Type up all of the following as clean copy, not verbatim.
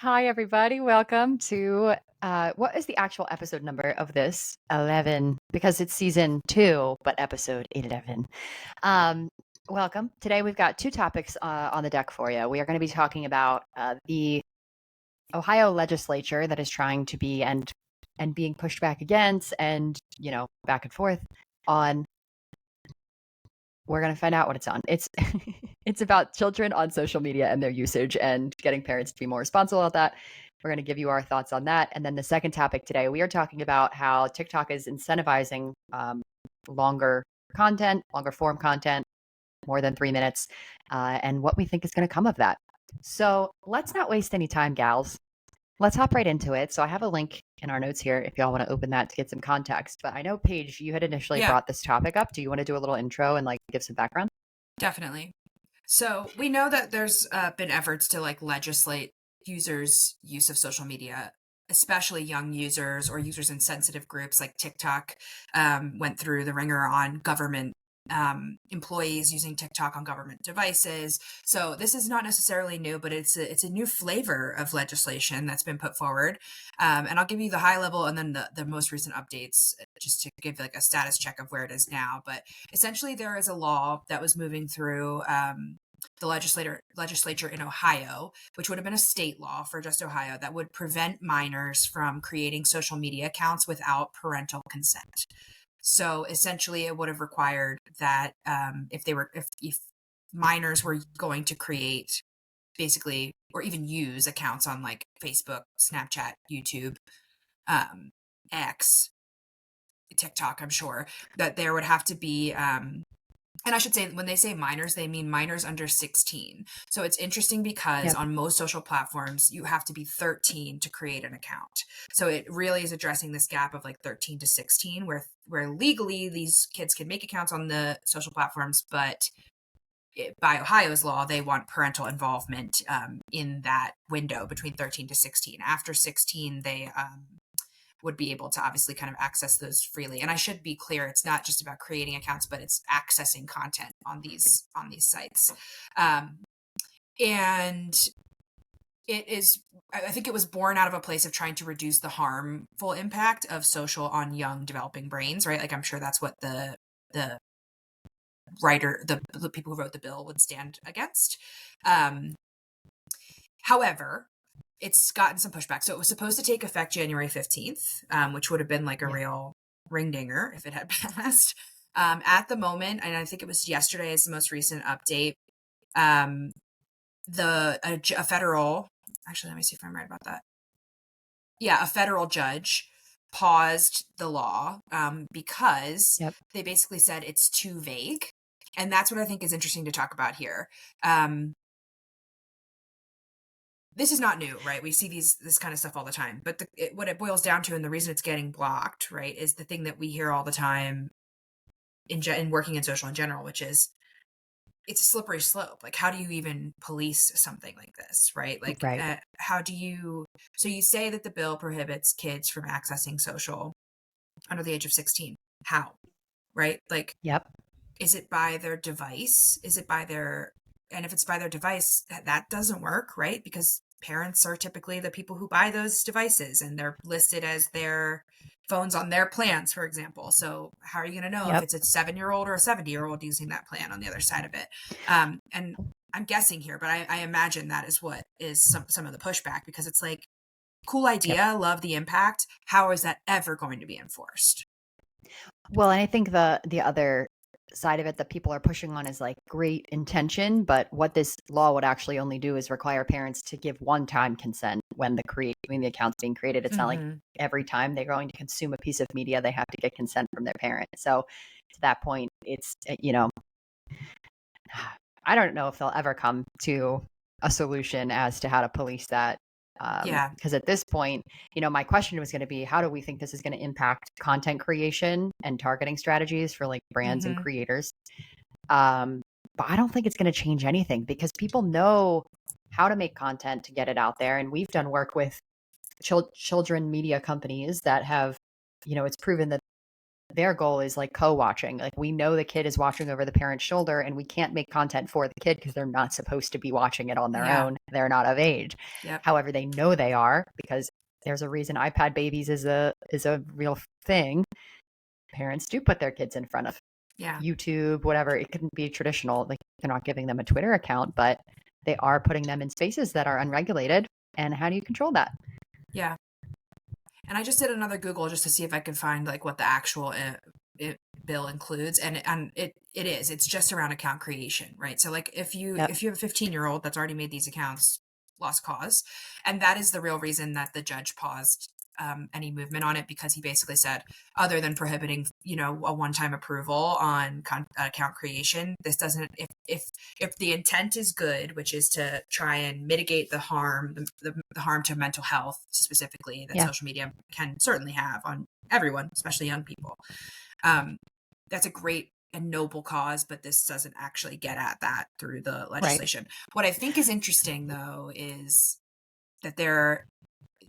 Hi, everybody. Welcome to what is the actual episode number of this? 11, because it's season 2, but episode 11. Um, Welcome. Today we've got two topics on the deck for you. We are going to be talking about the Ohio legislature that is trying to be and being pushed back against and, back and forth on. We're going to find out what it's on. It's it's about children on social media and their usage and getting parents to be more responsible about that. We're going to give you our thoughts on that. And then the second topic today, we are talking about how TikTok is incentivizing longer content, longer form content, more than 3 minutes, and what we think is going to come of that. So let's not waste any time, gals. Let's hop right into it. So I have a link in our notes here if y'all want to open that to get some context. But I know, Paige, you had initially Yeah, brought this topic up. Do you want to do a little intro and give some background? definitely. So we know that there's been efforts to legislate users' use of social media, especially young users or users in sensitive groups like TikTok. Went through the ringer on government employees using TikTok on government devices. So this is not necessarily new, but it's a new flavor of legislation that's been put forward. And I'll give you the high level and then the most recent updates, just to give a status check of where it is now. But essentially, there is a law that was moving through. The legislature in Ohio, which would have been a state law for just Ohio, that would prevent minors from creating social media accounts without parental consent. So essentially, it would have required that if minors were going to create basically or even use accounts on Facebook, Snapchat, YouTube, um, X, TikTok, I'm sure that there would have to be and I should say, when they say minors, they mean minors under 16. So it's interesting because Yep. on most social platforms, you have to be 13 to create an account. So it really is addressing this gap of 13 to 16, where legally these kids can make accounts on the social platforms, but by Ohio's law, they want parental involvement in that window between 13 to 16. After 16, they would be able to obviously kind of access those freely. And I should be clear, it's not just about creating accounts, but it's accessing content on these sites. Um, and it is, I think it was born out of a place of trying to reduce the harmful impact of social on young developing brains, right? I'm sure that's what the writer, the people who wrote the bill would stand against. Um, However, it's gotten some pushback. So it was supposed to take effect January 15th, which would have been a Yep. real ring dinger if it had passed. At the moment, and I think it was yesterday is the most recent update, um, a federal, actually, let me see if I'm right about that. Yeah, a federal judge paused the law because Yep. they basically said it's too vague. And that's what I think is interesting to talk about here. Um, this is not new, right? We see this kind of stuff all the time. But what it boils down to, and the reason it's getting blocked, right, is the thing that we hear all the time in working in social in general, which is it's a slippery slope. How do you even police something like this, right? Right. How do you? So you say that the bill prohibits kids from accessing social under the age of 16. How? Right? Yep. Is it by their device? Is it by their, and if it's by their device, that doesn't work, right? Because parents are typically the people who buy those devices and they're listed as their phones on their plans, for example. So how are you going to know if Yep. it's a 7-year-old or a 70-year-old using that plan on the other side of it? And I'm guessing here, but I imagine that is what is some of the pushback, because it's cool Yep. idea, love the impact. How is that ever going to be enforced? Well, and I think the other side of it that people are pushing on is great intention, but what this law would actually only do is require parents to give one-time consent when when the account's being created. It's not like Hmm. every time they're going to consume a piece of media, they have to get consent from their parent. So to that point, it's I don't know if they'll ever come to a solution as to how to police that. Yeah. Because at this point, my question was going to be, how do we think this is going to impact content creation and targeting strategies for brands and Hmm. creators? Um, but I don't think it's going to change anything because people know how to make content to get it out there. And we've done work with children media companies that have, it's proven that their goal is like co-watching. Like we know the kid is watching over the parent's shoulder and we can't make content for the kid because they're not supposed to be watching it on their Yeah. own. They're not of age. Yep. However, they know they are because there's a reason iPad babies is a real thing. Parents do put their kids in front of Yeah. YouTube, whatever. It couldn't be traditional. Like they're not giving them a Twitter account, but they are putting them in spaces that are unregulated. And how do you control that? Yeah. And I just did another Google just to see if I could find like what the actual bill includes, and it's just around account creation, right? So like if you Yep. have a 15-year-old that's already made these accounts, lost cause, and that is the real reason that the judge paused any movement on it, because he basically said, other than prohibiting, a one-time approval on account creation, this doesn't, if the intent is good, which is to try and mitigate the harm, the harm to mental health specifically that social media can certainly have on everyone, especially young people, that's a great and noble cause, but this doesn't actually get at that through the legislation. Right. What I think is interesting, though, is that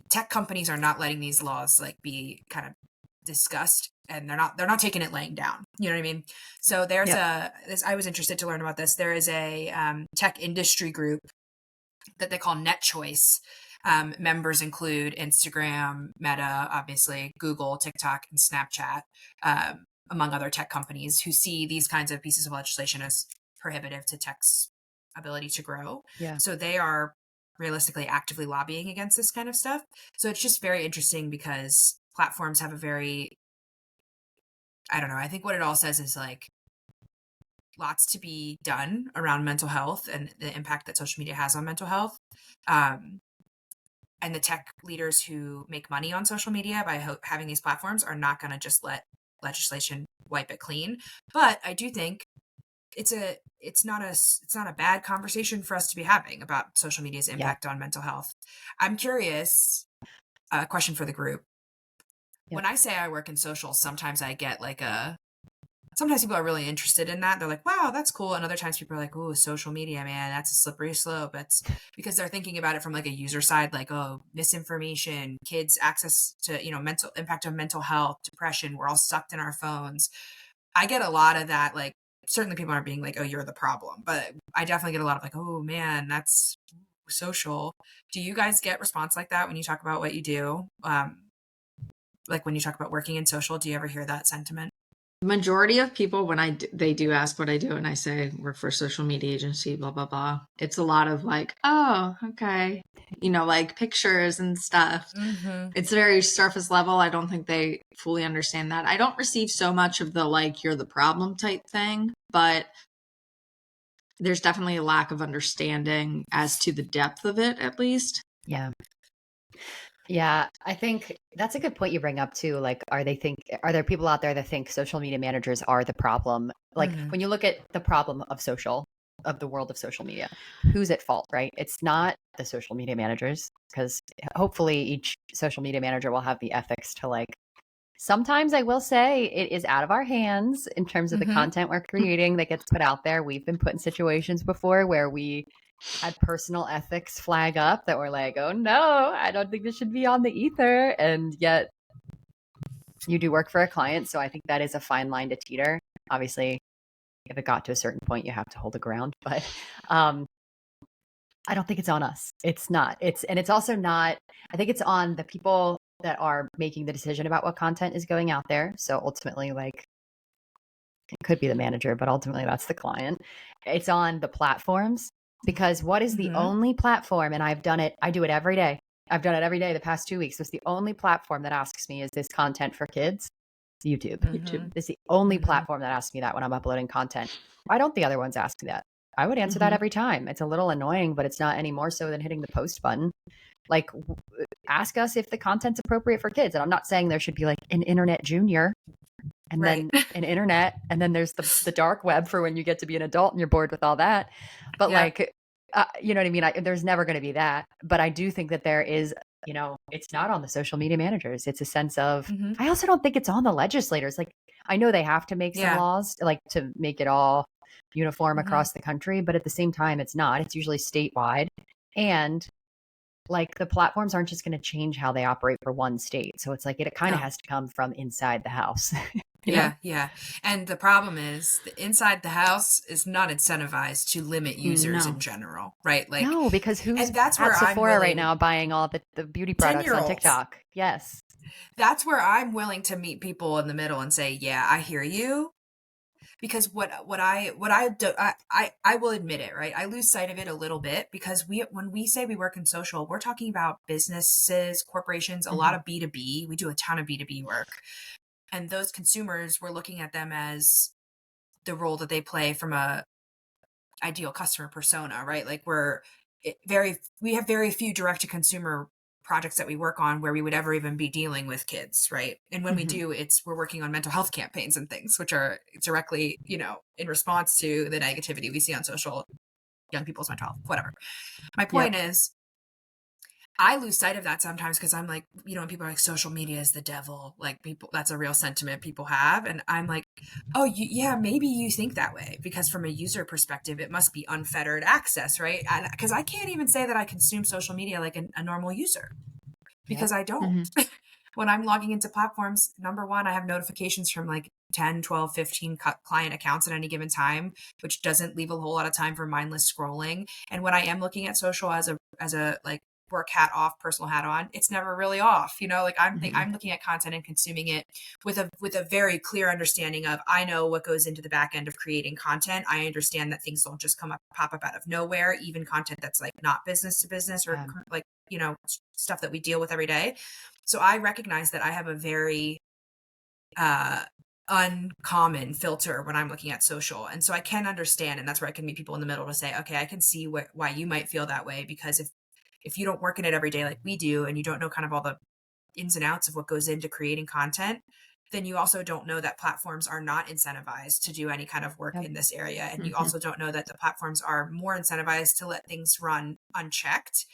tech companies are not letting these laws like be kind of discussed, and they're not taking it laying down. You know what I mean? So there's I was interested to learn about this. There is a tech industry group that they call NetChoice. Members include Instagram, Meta, obviously, Google, TikTok, and Snapchat, among other tech companies, who see these kinds of pieces of legislation as prohibitive to tech's ability to grow. Yeah. So they are realistically actively lobbying against this kind of stuff. So it's just very interesting because platforms have a very, I don't know, I think what it all says is like lots to be done around mental health and the impact that social media has on mental health. And the tech leaders who make money on social media by having these platforms are not going to just let legislation wipe it clean. But I do think it's not a bad conversation for us to be having about social media's impact on mental health. I'm curious, a question for the group. When I say I work in social, sometimes I get like sometimes people are really interested in that. They're like, wow, that's cool. And other times people are like, oh, social media, man, that's a slippery slope. It's because they're thinking about it from like a user side, like, oh, misinformation, kids access to, mental impact on mental health, depression. We're all sucked in our phones. I get a lot of that. Like, certainly people aren't being like, oh, you're the problem. But I definitely get a lot of like, oh, man, that's social. Do you guys get response like that when you talk about what you do? Like when you talk about working in social, do you ever hear that sentiment? Majority of people, when they do ask what I do and I say work for a social media agency, blah, blah, blah, it's a lot of like, oh, okay. Like pictures and stuff. Mm-hmm. It's very surface level. I don't think they fully understand that. I don't receive so much of the like, you're the problem type thing, but there's definitely a lack of understanding as to the depth of it, at least. Yeah. Yeah, I think that's a good point you bring up too. Like, are there people out there that think social media managers are the problem? Like, when you look at the problem of the world of social media, who's at fault, right? It's not the social media managers, because hopefully each social media manager will have the ethics to like, sometimes I will say it is out of our hands in terms of the content we're creating that gets put out there. We've been put in situations before where we had personal ethics flag up that were like, oh no, I don't think this should be on the ether. And yet you do work for a client. So I think that is a fine line to teeter. Obviously, if it got to a certain point, you have to hold the ground. But I don't think it's on us. It's not. It's also not, I think it's on the people that are making the decision about what content is going out there. So ultimately, like, it could be the manager, but ultimately that's the client. It's on the platforms. Because what is the only platform, and I do it every day. I've done it every day the past 2 weeks. It's the only platform that asks me, is this content for kids? It's YouTube. YouTube is the only platform that asks me that when I'm uploading content. Why don't the other ones ask me that? I would answer that every time. It's a little annoying, but it's not any more so than hitting the post button. Like, ask us if the content's appropriate for kids. And I'm not saying there should be like an internet junior and then an internet, and then there's the dark web for when you get to be an adult and you're bored with all that. But like, you know what I mean? There's never going to be that. But I do think that there is, it's not on the social media managers. It's a sense of, I also don't think it's on the legislators. Like, I know they have to make some laws like to make it all uniform across the country, but at the same time, it's not. It's usually statewide. And like, the platforms aren't just going to change how they operate for one state. So it's like, it kind of has to come from inside the house. you know? Yeah. And the problem is the inside the house is not incentivized to limit users No. in general, right? Like, No, because who's and that's at where I'm Sephora right willing, now buying all the beauty products on 10-year-olds, TikTok? Yes. that's where I'm willing to meet people in the middle and say, yeah, I hear you. Because what I do, I will admit it, right? I lose sight of it a little bit because when we say we work in social, we're talking about businesses, corporations, a lot of B2B. We do a ton of B2B work. And those consumers, we're looking at them as the role that they play from a ideal customer persona, right? Like we have very few direct to consumer projects that we work on where we would ever even be dealing with kids, right? And when we do, we're working on mental health campaigns and things which are directly, in response to the negativity we see on social, young people's mental health, whatever. My point is, I lose sight of that sometimes because I'm like, when people are like, social media is the devil, like people, that's a real sentiment people have. And I'm like, oh, yeah, maybe you think that way because from a user perspective, it must be unfettered access, right? Because I can't even say that I consume social media like a normal user because I don't. When I'm logging into platforms, number one, I have notifications from like 10, 12, 15 client accounts at any given time, which doesn't leave a whole lot of time for mindless scrolling. And when I am looking at social as a like work hat off, personal hat on, it's never really off. Like I'm looking at content and consuming it with a very clear understanding of, I know what goes into the back end of creating content. I understand that things don't just pop up out of nowhere, even content that's like not business to business or like, stuff that we deal with every day. So I recognize that I have a very uncommon filter when I'm looking at social. And so I can understand, and that's where I can meet people in the middle to say, okay, I can see why you might feel that way, because if you don't work in it every day like we do, and you don't know kind of all the ins and outs of what goes into creating content, then you also don't know that platforms are not incentivized to do any kind of work in this area. And you also don't know that the platforms are more incentivized to let things run unchecked.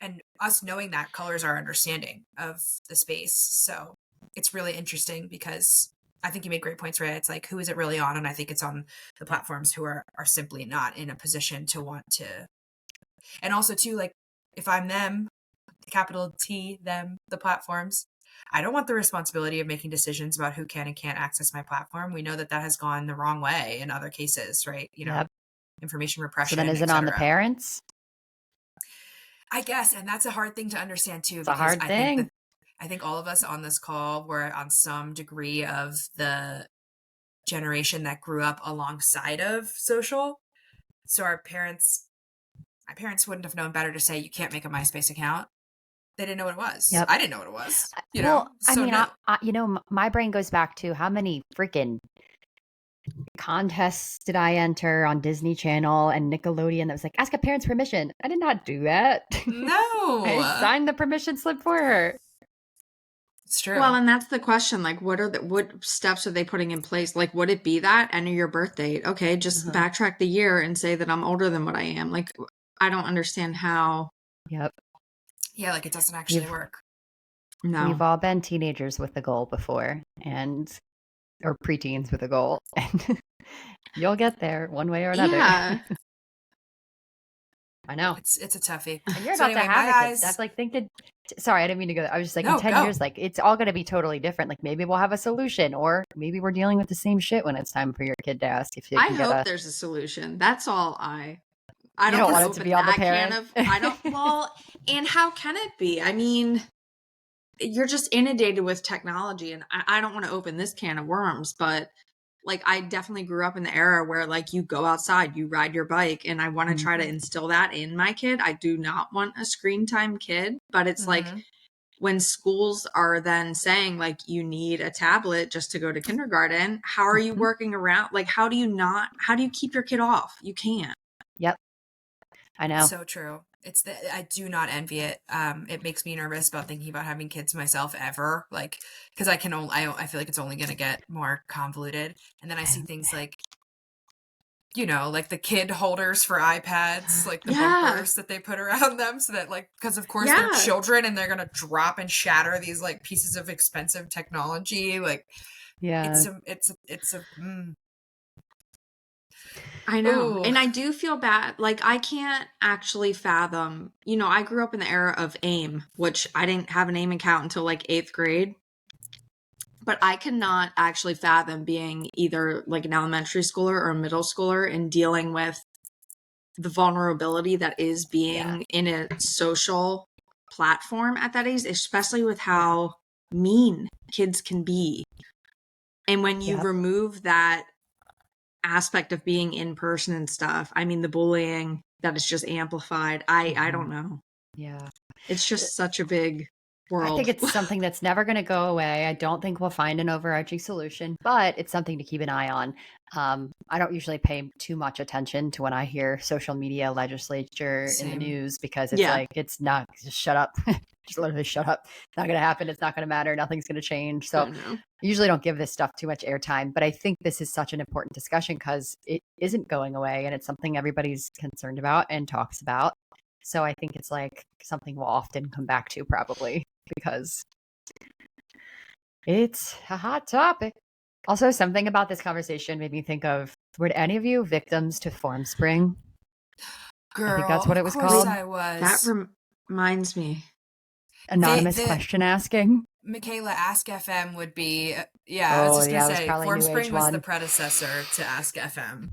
And us knowing that colors our understanding of the space. So it's really interesting because I think you made great points, right? It's like, who is it really on? And I think it's on the platforms who are simply not in a position to want to. And also too, like, if I'm them, capital T, them, the platforms, I don't want the responsibility of making decisions about who can and can't access my platform. We know that has gone the wrong way in other cases, right? Information repression. So then is it on the parents? I guess, and that's a hard thing to understand too. It's a hard thing. I think all of us on this call were on some degree of the generation that grew up alongside of social. So my parents wouldn't have known better to say, you can't make a MySpace account. They didn't know what it was. I didn't know what it was. My brain goes back to how many freaking contests did I enter on Disney Channel and Nickelodeon that was like, ask a parent's permission. I did not do that. No. I signed the permission slip for her. It's true. Well, and that's the question. Like, what steps are they putting in place? Like, would it be that enter your birth date? Okay, just backtrack the year and say that I'm older than what I am. Like, I don't understand how. Yep. Yeah, like it doesn't actually work. No. We've all been teenagers with a goal before, or preteens with a goal, and you'll get there one way or another. Yeah. I know. It's a toughie. And you're about to have it. That's like thinking. Sorry, I didn't mean to go there. I was just like, in 10 years, like it's all going to be totally different. Like maybe we'll have a solution, or maybe we're dealing with the same shit when it's time for your kid to ask if you. I hope there's a solution. That's all I don't want it to be on the parent. I don't. Well, and how can it be? I mean, you're just inundated with technology, and I don't want to open this can of worms, but like I definitely grew up in the era where like you go outside, you ride your bike, and I want to try to instill that in my kid. I do not want a screen time kid, but it's like when schools are then saying like you need a tablet just to go to kindergarten, how are you working around? Like how do you keep your kid off? You can't. Yep. I know. So true. I do not envy it. It makes me nervous about thinking about having kids myself ever. Like, cause I feel like it's only going to get more convoluted. And then I see things like, like the kid holders for iPads, like the bumpers that they put around them so that like, cause of course they're children and they're going to drop and shatter these like pieces of expensive technology. Like, I know. Ooh. And I do feel bad. Like I can't actually fathom, I grew up in the era of AIM, which I didn't have an AIM account until like 8th grade. But I cannot actually fathom being either like an elementary schooler or a middle schooler and dealing with the vulnerability that is being in a social platform at that age, especially with how mean kids can be. And when you remove that aspect of being in person and stuff, I mean, the bullying that is just amplified. I don't know. Yeah. It's just such a big world. I think it's something that's never going to go away. I don't think we'll find an overarching solution, but it's something to keep an eye on. I don't usually pay too much attention to when I hear social media legislature in the news, because it's like, it's not, just shut up. Just literally shut up. It's not going to happen. It's not going to matter. Nothing's going to change. So I usually don't give this stuff too much airtime, but I think this is such an important discussion because it isn't going away and it's something everybody's concerned about and talks about. So I think it's like something we'll often come back to probably because it's a hot topic. Also, something about this conversation made me think of, were any of you victims to Formspring? Girl, I think that's what it was of course called. I was. That reminds me. Anonymous question asking. Michaela, Ask FM would be, I was just going to say, Formspring was the predecessor to Ask FM.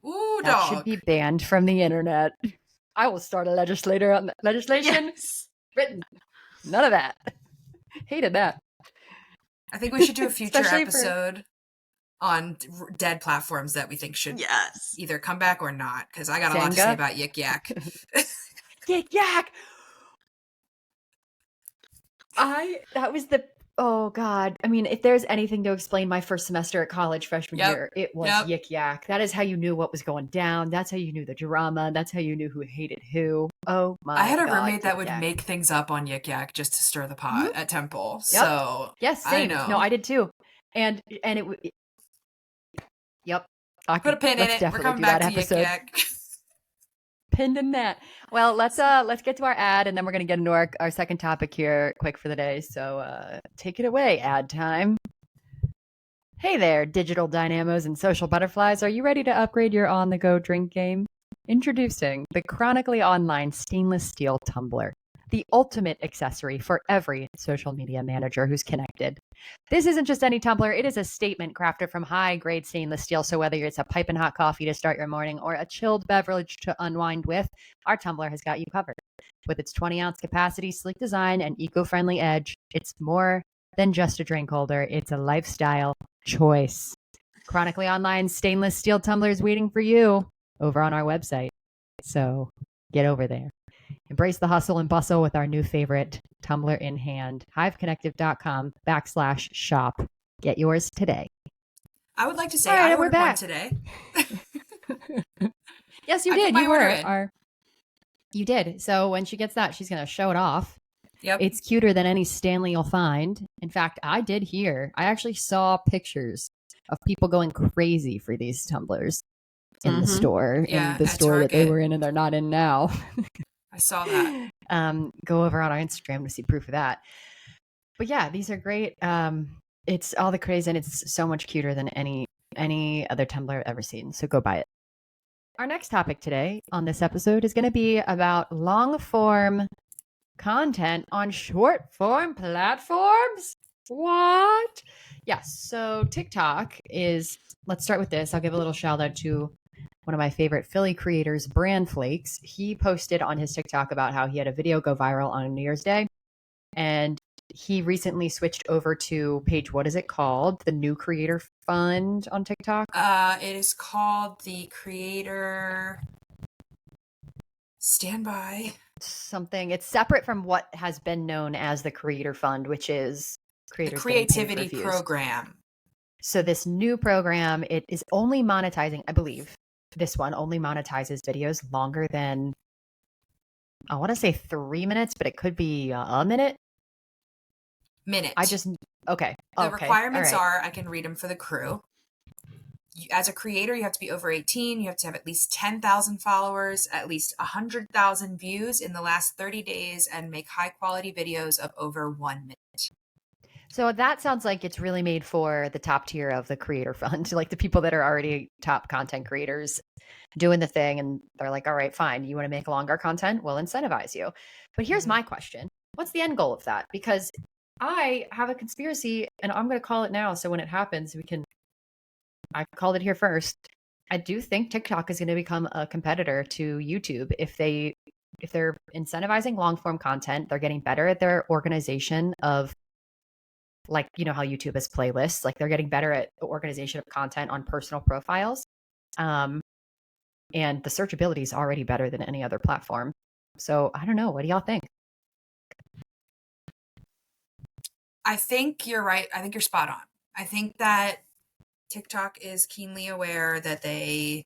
Ooh, that should be banned from the internet. I will start a legislation. Written. None of that. Hated that. I think we should do a future episode on dead platforms that we think should either come back or not, because I got a lot to say about Yik Yak. Yik Yak! Oh God. I mean, if there's anything to explain my first semester at college freshman year, it was Yik Yak. That is how you knew what was going down. That's how you knew the drama. That's how you knew who hated who. Oh my God. I had a roommate that would make things up on Yik Yak just to stir the pot at Temple. Yep. So yes, same. I know. No, I did too. And it would. Yep. Put a pin in it. We're coming back to Yik Yak. Pinned in that. Well, let's get to our ad, and then we're going to get into our second topic here quick for the day. So take it away, ad time. Hey there, digital dynamos and social butterflies. Are you ready to upgrade your on-the-go drink game? Introducing the Chronically Online Stainless Steel Tumbler, the ultimate accessory for every social media manager who's connected. This isn't just any tumbler. It is a statement crafted from high-grade stainless steel. So whether it's a piping hot coffee to start your morning or a chilled beverage to unwind with, our tumbler has got you covered. With its 20-ounce capacity, sleek design, and eco-friendly edge, it's more than just a drink holder. It's a lifestyle choice. Chronically Online Stainless Steel Tumbler is waiting for you over on our website. So get over there. Embrace the hustle and bustle with our new favorite, tumbler in hand. HiveConnective.com/shop. Get yours today. I would like to say I ordered one today. Yes, you did. You were. You did. So when she gets that, she's going to show it off. Yep. It's cuter than any Stanley you'll find. In fact, I actually saw pictures of people going crazy for these tumblers in the store, in the store Target that they were in and they're not in now. I saw that. Go over on our Instagram to see proof of that. But yeah, these are great. It's all the craze and it's so much cuter than any other tumbler I've ever seen. So go buy it. Our next topic today on this episode is going to be about long form content on short form platforms. What? Yes. So TikTok is, let's start with this. I'll give a little shout out to one of my favorite Philly creators, Brand Flakes. He posted on his TikTok about how he had a video go viral on New Year's Day. And he recently switched over to page, what is it called? The New Creator Fund on TikTok? It is called the Creator Standby. Something. It's separate from what has been known as the Creator Fund, which is the Creativity Program. So this new program, it is only monetizing, I believe, this one only monetizes videos longer than, I want to say 3 minutes, but it could be a minute. Minute. Okay. The requirements are, I can read them for the crew. As a creator, you have to be over 18. You have to have at least 10,000 followers, at least 100,000 views in the last 30 days, and make high quality videos of over 1 minute. So that sounds like it's really made for the top tier of the creator fund, like the people that are already top content creators doing the thing. And they're like, all right, fine. You want to make longer content? We'll incentivize you. But here's my question. What's the end goal of that? Because I have a conspiracy and I'm going to call it now. So when it happens, I called it here first. I do think TikTok is going to become a competitor to YouTube if they're incentivizing long form content, they're getting better at their organization of, like, you know how YouTube has playlists, like they're getting better at the organization of content on personal profiles. Um, and the searchability is already better than any other platform. So I don't know. What do y'all think? I think you're right. I think you're spot on. I think that TikTok is keenly aware that they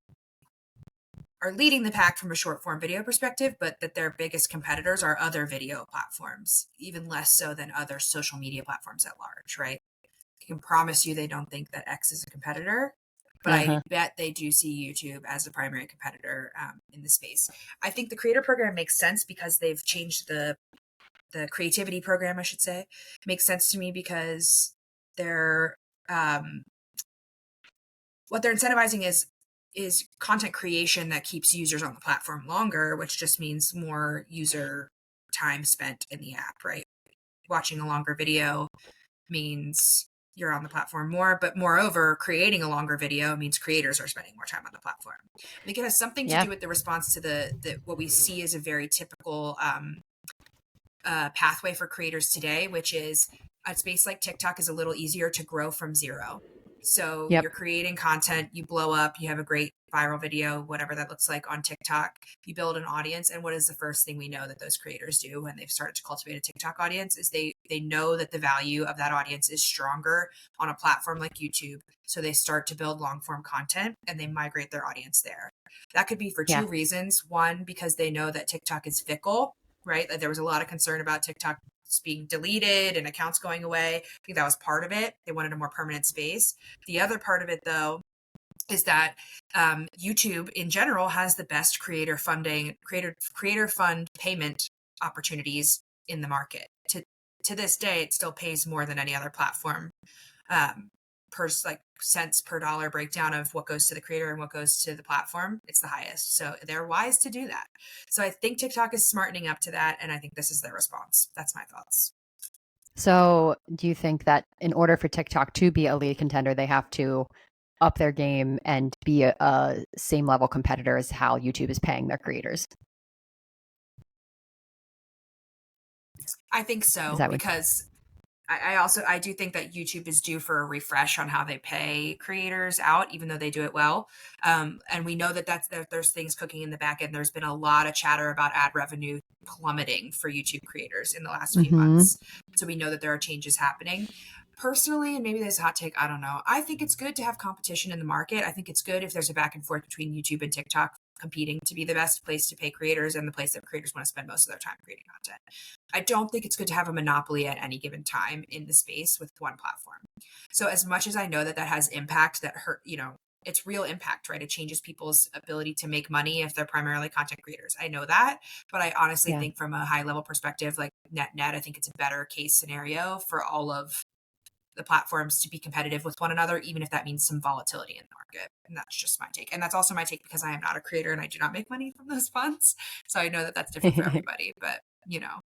are leading the pack from a short form video perspective, but that their biggest competitors are other video platforms, even less so than other social media platforms at large, right? I can promise you they don't think that X is a competitor, but I bet they do see YouTube as a primary competitor in the space. I think the creator program makes sense because they've changed the creativity program, I should say. It makes sense to me because they're what they're incentivizing is content creation that keeps users on the platform longer, which just means more user time spent in the app, right? Watching a longer video means you're on the platform more, but moreover, creating a longer video means creators are spending more time on the platform. I think it has something to do with the response to the what we see as a very typical pathway for creators today, which is a space like TikTok is a little easier to grow from zero. So you're creating content, you blow up, you have a great viral video, whatever that looks like on TikTok, you build an audience. And what is the first thing we know that those creators do when they've started to cultivate a TikTok audience is they know that the value of that audience is stronger on a platform like YouTube. So they start to build long form content and they migrate their audience there. That could be for two reasons. One, because they know that TikTok is fickle, right? There was a lot of concern about TikTok being deleted and accounts going away. I think that was part of it. They wanted a more permanent space. The other part of it, though, is that YouTube in general has the best creator fund payment opportunities in the market. To this day, it still pays more than any other platform. Per cents per dollar breakdown of what goes to the creator and what goes to the platform, it's the highest. So they're wise to do that. So I think TikTok is smartening up to that, and I think this is their response. That's my thoughts. So do you think that in order for TikTok to be a lead contender, they have to up their game and be a same level competitor as how YouTube is paying their creators? I think so, because I do think that YouTube is due for a refresh on how they pay creators out, even though they do it well. And we know that there's things cooking in the back end. There's been a lot of chatter about ad revenue plummeting for YouTube creators in the last few months. So we know that there are changes happening. Personally, and maybe this is a hot take, I don't know, I think it's good to have competition in the market. I think it's good if there's a back and forth between YouTube and TikTok competing to be the best place to pay creators and the place that creators want to spend most of their time creating content. I don't think it's good to have a monopoly at any given time in the space with one platform. So as much as I know that has impact that hurt, it's real impact, right? It changes people's ability to make money if they're primarily content creators. I know that, but I honestly think from a high level perspective, like net, I think it's a better case scenario for all of the platforms to be competitive with one another, even if that means some volatility in the market. And that's just my take. And that's also my take because I am not a creator and I do not make money from those funds. So I know that that's different for everybody, but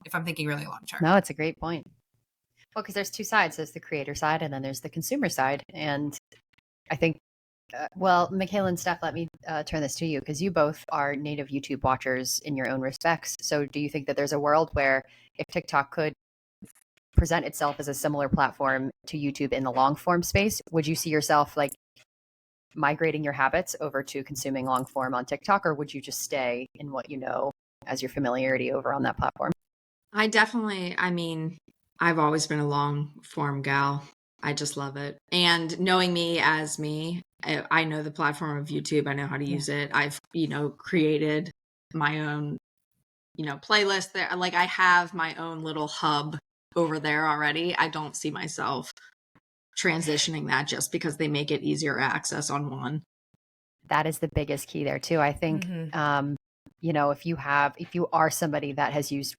if I'm thinking really long term. No, it's a great point. Well, because there's two sides. There's the creator side and then there's the consumer side. And I think, Michaela and Steph, let me turn this to you because you both are native YouTube watchers in your own respects. So do you think that there's a world where if TikTok could present itself as a similar platform to YouTube in the long form space, would you see yourself like migrating your habits over to consuming long form on TikTok, or would you just stay in what you know as your familiarity over on that platform? I've always been a long form gal. I just love it. And knowing me as me, I know the platform of YouTube. I know how to use it. I've, created my own, playlist there. Like I have my own little hub over there already. I don't see myself transitioning that just because they make it easier access on one. That is the biggest key there too. I think, if you are somebody that has used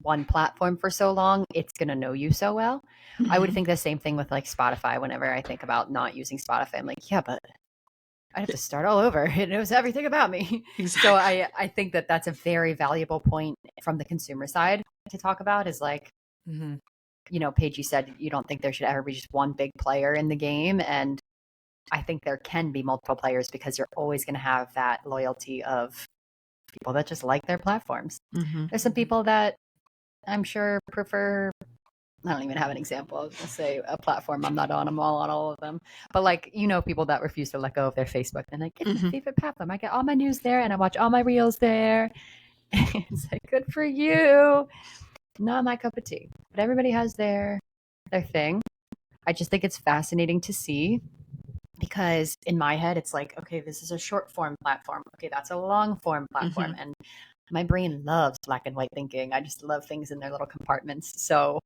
one platform for so long, it's going to know you so well. I would think the same thing with like Spotify. Whenever I think about not using Spotify, I'm like, yeah, but I have to start all over. It knows everything about me. Exactly. So I think that that's a very valuable point from the consumer side to talk about is like, Paige, you said you don't think there should ever be just one big player in the game. And I think there can be multiple players because you're always going to have that loyalty of people that just like their platforms. Mm-hmm. There's some people that I'm sure prefer, I don't even have an example. I was going to say a platform I'm not on. I'm all on all of them. But like, people that refuse to let go of their Facebook. And like, it's my favorite platform. I get all my news there and I watch all my reels there. It's like, good for you. Not my cup of tea. But everybody has their thing. I just think it's fascinating to see because in my head, it's like, okay, this is a short form platform. Okay, that's a long form platform. And my brain loves black and white thinking. I just love things in their little compartments. So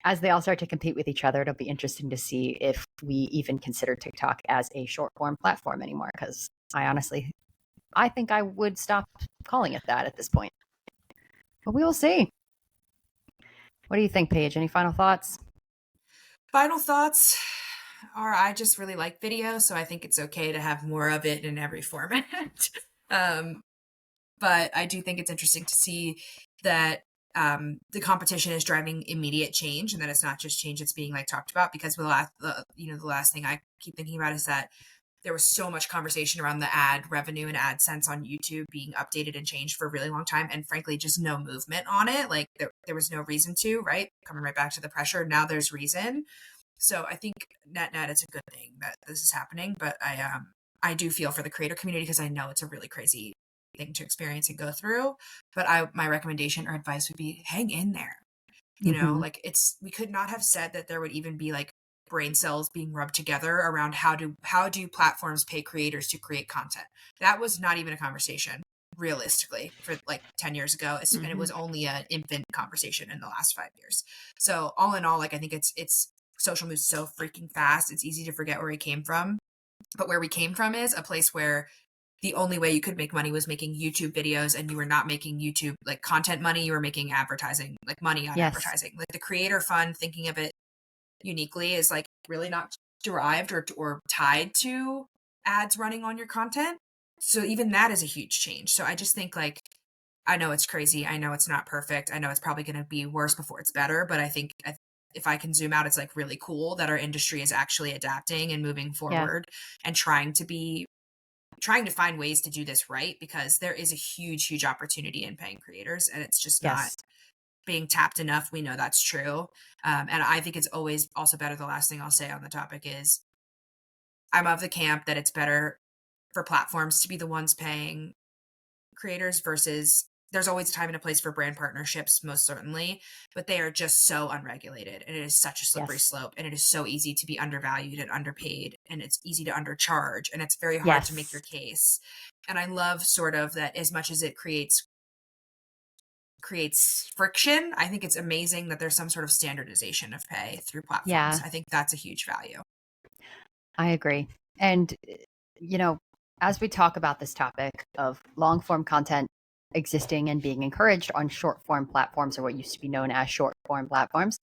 as they all start to compete with each other, it'll be interesting to see if we even consider TikTok as a short form platform anymore. Because I think I would stop calling it that at this point. But we will see. What do you think, Paige? Any final thoughts? Final thoughts are I just really like video, so I think it's okay to have more of it in every format. But I do think it's interesting to see that the competition is driving immediate change, and that it's not just change that's being like talked about. Because the last thing I keep thinking about is that there was so much conversation around the ad revenue and AdSense on YouTube being updated and changed for a really long time, and frankly, just no movement on it. Like there was no reason to, right? Coming right back to the pressure. Now there's reason. So I think net it's a good thing that this is happening. But I do feel for the creator community because I know it's a really crazy thing to experience and go through. But my recommendation or advice would be hang in there. Like we could not have said that there would even be like brain cells being rubbed together around how do platforms pay creators to create content. That was not even a conversation realistically for like 10 years ago. And it was only an infant conversation in the last 5 years. So all in all, like I think it's social moves so freaking fast. It's easy to forget where we came from. But where we came from is a place where the only way you could make money was making YouTube videos, and you were not making YouTube like content money. You were making advertising, like money on advertising. Like the creator fund, thinking of it uniquely, is like really not derived or tied to ads running on your content. So even that is a huge change. So I just think like, I know it's crazy. I know it's not perfect. I know it's probably going to be worse before it's better. But I think if I can zoom out, it's like really cool that our industry is actually adapting and moving forward and trying to find ways to do this right, because there is a huge opportunity in paying creators, and it's just not being tapped enough. We know that's true. And I think it's always also better. The last thing I'll say on the topic is I'm of the camp that it's better for platforms to be the ones paying creators versus there's always a time and a place for brand partnerships, most certainly, but they are just so unregulated, and it is such a slippery slope, and it is so easy to be undervalued and underpaid, and it's easy to undercharge, and it's very hard to make your case. And I love sort of that as much as it creates friction, I think it's amazing that there's some sort of standardization of pay through platforms. I think that's a huge value. I agree. And, as we talk about this topic of long form content existing and being encouraged on short form platforms, or what used to be known as short form platforms,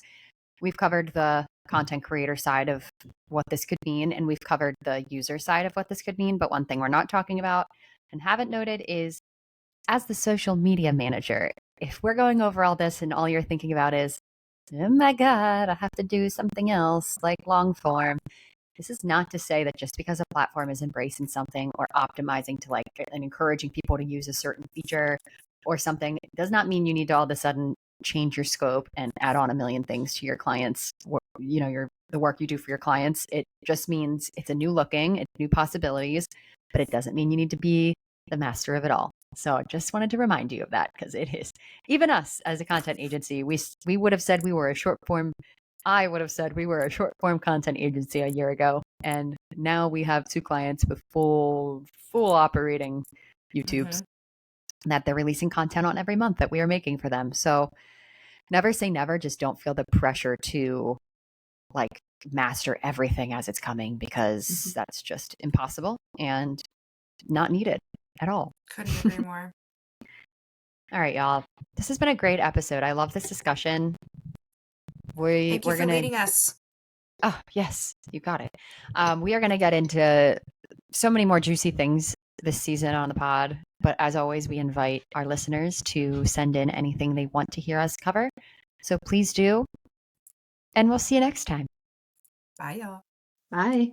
we've covered the content creator side of what this could mean, and we've covered the user side of what this could mean. But one thing we're not talking about and haven't noted is, as the social media manager, if we're going over all this and all you're thinking about is, oh my God, I have to do something else like long form. This is not to say that just because a platform is embracing something or optimizing to like and encouraging people to use a certain feature or something, it does not mean you need to all of a sudden change your scope and add on a million things to your clients, the work you do for your clients. It just means it's a new looking, it's new possibilities, but it doesn't mean you need to be the master of it all. So I just wanted to remind you of that, because it is. Even us as a content agency, we would have said we were a short form. I would have said we were a short form content agency a year ago, and now we have 2 clients with full operating YouTubes that they're releasing content on every month that we are making for them. So never say never. Just don't feel the pressure to like master everything as it's coming, because that's just impossible and not needed at all. Couldn't agree more. All right, y'all. This has been a great episode. I love this discussion. Thank you for leading us. Oh, yes, you got it. We are going to get into so many more juicy things this season on the pod. But as always, we invite our listeners to send in anything they want to hear us cover. So please do. and we'll see you next time. Bye, y'all. Bye.